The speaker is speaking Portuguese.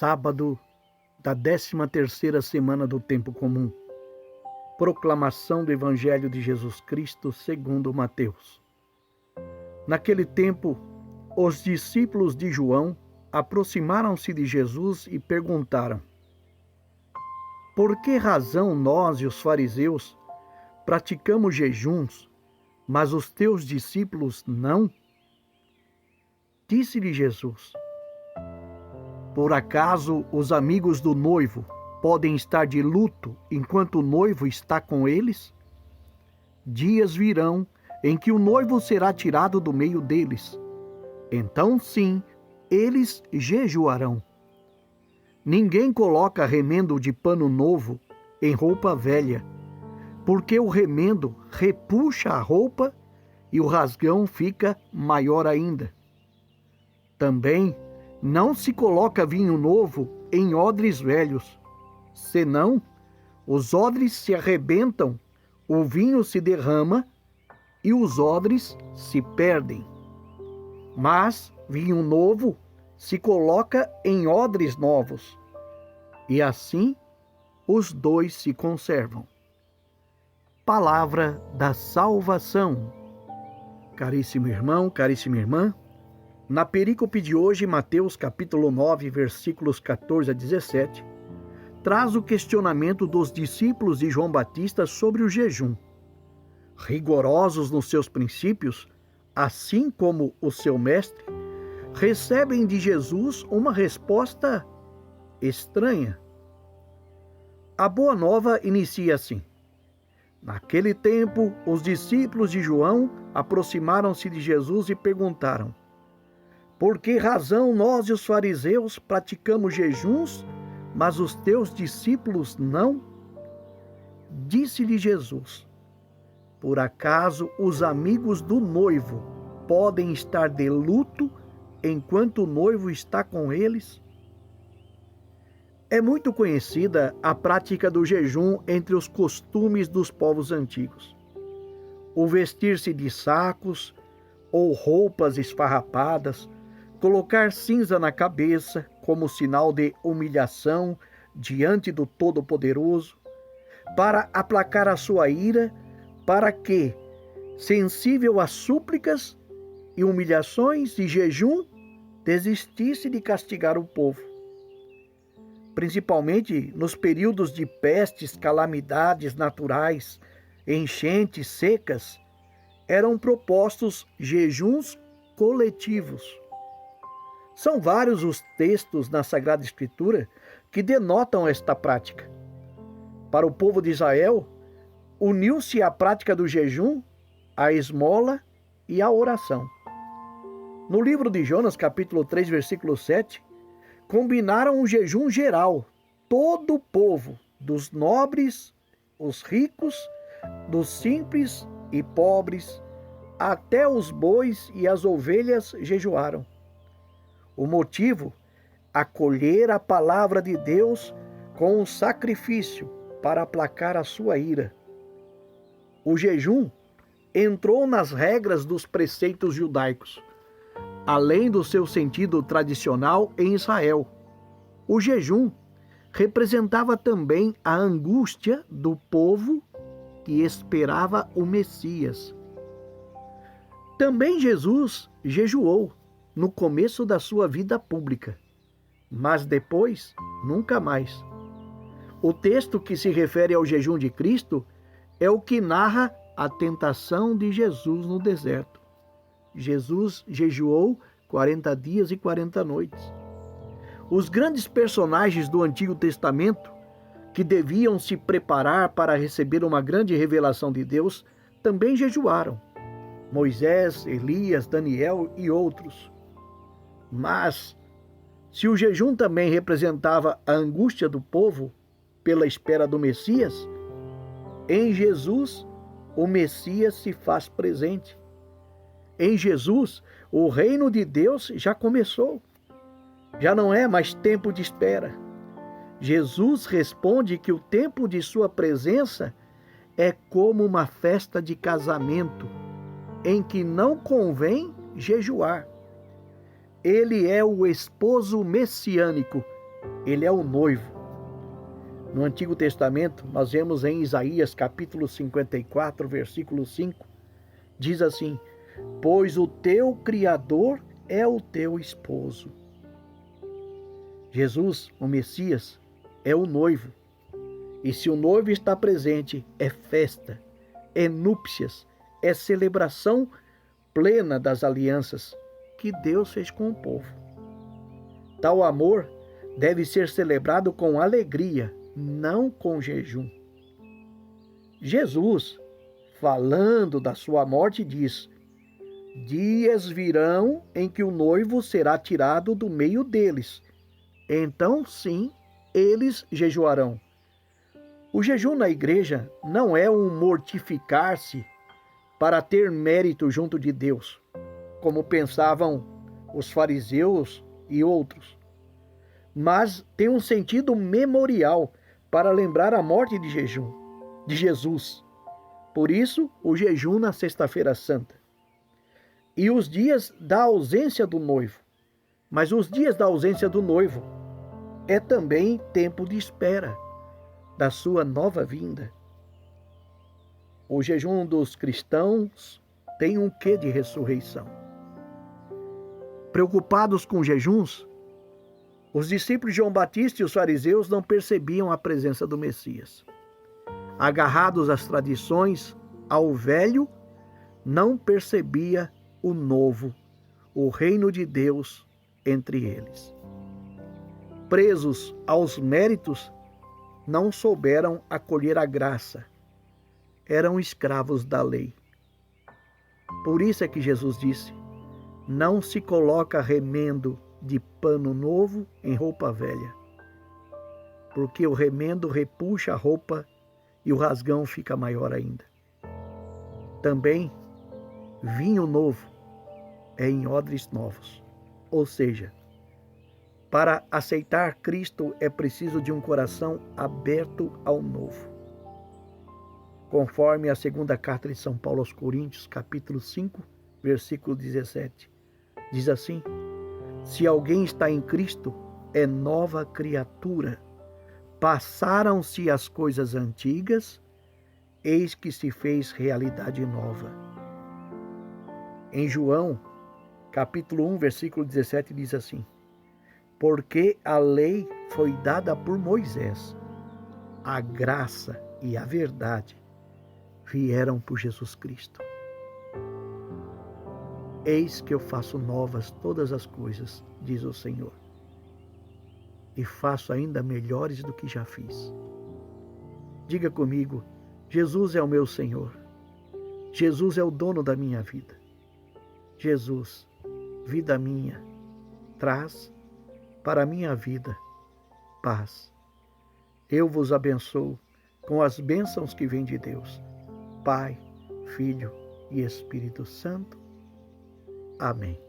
Sábado da 13ª semana do tempo comum. Proclamação do Evangelho de Jesus Cristo segundo Mateus. Naquele tempo, os discípulos de João aproximaram-se de Jesus e perguntaram: por que razão nós e os fariseus praticamos jejuns, mas os teus discípulos não? Disse-lhe Jesus: por acaso os amigos do noivo podem estar de luto enquanto o noivo está com eles? Dias virão em que o noivo será tirado do meio deles. Então, sim, eles jejuarão. Ninguém coloca remendo de pano novo em roupa velha, porque o remendo repuxa a roupa e o rasgão fica maior ainda. Também não se coloca vinho novo em odres velhos, senão os odres se arrebentam, o vinho se derrama e os odres se perdem. Mas vinho novo se coloca em odres novos, e assim os dois se conservam. Palavra da salvação. Caríssimo irmão, caríssima irmã, na perícope de hoje, Mateus capítulo 9, versículos 14 a 17, traz o questionamento dos discípulos de João Batista sobre o jejum. Rigorosos nos seus princípios, assim como o seu mestre, recebem de Jesus uma resposta estranha. A boa nova inicia assim: naquele tempo, os discípulos de João aproximaram-se de Jesus e perguntaram: por que razão nós e os fariseus praticamos jejuns, mas os teus discípulos não? Disse-lhe Jesus: por acaso os amigos do noivo podem estar de luto enquanto o noivo está com eles? É muito conhecida a prática do jejum entre os costumes dos povos antigos. O vestir-se de sacos ou roupas esfarrapadas, colocar cinza na cabeça como sinal de humilhação diante do Todo-Poderoso, para aplacar a sua ira, para que, sensível às súplicas e humilhações de jejum, desistisse de castigar o povo. Principalmente nos períodos de pestes, calamidades naturais, enchentes, secas, eram propostos jejuns coletivos. São vários os textos na Sagrada Escritura que denotam esta prática. Para o povo de Israel, uniu-se a prática do jejum, a esmola e a oração. No livro de Jonas, capítulo 3, versículo 7, combinaram um jejum geral, todo o povo, dos nobres, os ricos, dos simples e pobres, até os bois e as ovelhas jejuaram. O motivo: acolher a palavra de Deus com um sacrifício para aplacar a sua ira. O jejum entrou nas regras dos preceitos judaicos, além do seu sentido tradicional em Israel. O jejum representava também a angústia do povo que esperava o Messias. Também Jesus jejuou no começo da sua vida pública, mas depois, nunca mais. O texto que se refere ao jejum de Cristo é o que narra a tentação de Jesus no deserto. Jesus jejuou 40 dias e 40 noites. Os grandes personagens do Antigo Testamento, que deviam se preparar para receber uma grande revelação de Deus, também jejuaram. Moisés, Elias, Daniel e outros. Mas, se o jejum também representava a angústia do povo pela espera do Messias, em Jesus o Messias se faz presente. Em Jesus, o reino de Deus já começou. Já não é mais tempo de espera. Jesus responde que o tempo de sua presença é como uma festa de casamento, em que não convém jejuar. Ele é o esposo messiânico Ele é o noivo. No Antigo Testamento, nós vemos em Isaías capítulo 54, versículo 5, diz assim: pois o teu Criador é o teu esposo. Jesus, o Messias, é o noivo. E se o noivo está presente, é festa, é núpcias, é celebração plena das alianças que Deus fez com o povo. Tal amor deve ser celebrado com alegria, não com jejum. Jesus, falando da sua morte, diz: dias virão em que o noivo será tirado do meio deles. Então, sim, eles jejuarão. O jejum na igreja não é um mortificar-se para ter mérito junto de Deus, como pensavam os fariseus e outros, mas tem um sentido memorial para lembrar a morte de Jesus. Por isso, o jejum na Sexta-feira Santa. E os dias da ausência do noivo. Mas os dias da ausência do noivo é também tempo de espera da sua nova vinda. O jejum dos cristãos tem um quê de ressurreição. Preocupados com jejuns, os discípulos de João Batista e os fariseus não percebiam a presença do Messias. Agarrados às tradições, ao velho, não percebia o novo, o reino de Deus entre eles. Presos aos méritos, não souberam acolher a graça. Eram escravos da lei. Por isso é que Jesus disse: não se coloca remendo de pano novo em roupa velha, porque o remendo repuxa a roupa e o rasgão fica maior ainda. Também, vinho novo é em odres novos. Ou seja, para aceitar Cristo é preciso de um coração aberto ao novo. Conforme a segunda carta de São Paulo aos Coríntios, capítulo 5, versículo 17. Diz assim: se alguém está em Cristo, é nova criatura. Passaram-se as coisas antigas, eis que se fez realidade nova. Em João, capítulo 1, versículo 17, diz assim: porque a lei foi dada por Moisés, a graça e a verdade vieram por Jesus Cristo. Eis que eu faço novas todas as coisas, diz o Senhor, e faço ainda melhores do que já fiz. Diga comigo: Jesus é o meu Senhor. Jesus é o dono da minha vida. Jesus, vida minha, traz para a minha vida paz. Eu vos abençoo com as bênçãos que vêm de Deus, Pai, Filho e Espírito Santo. Amém.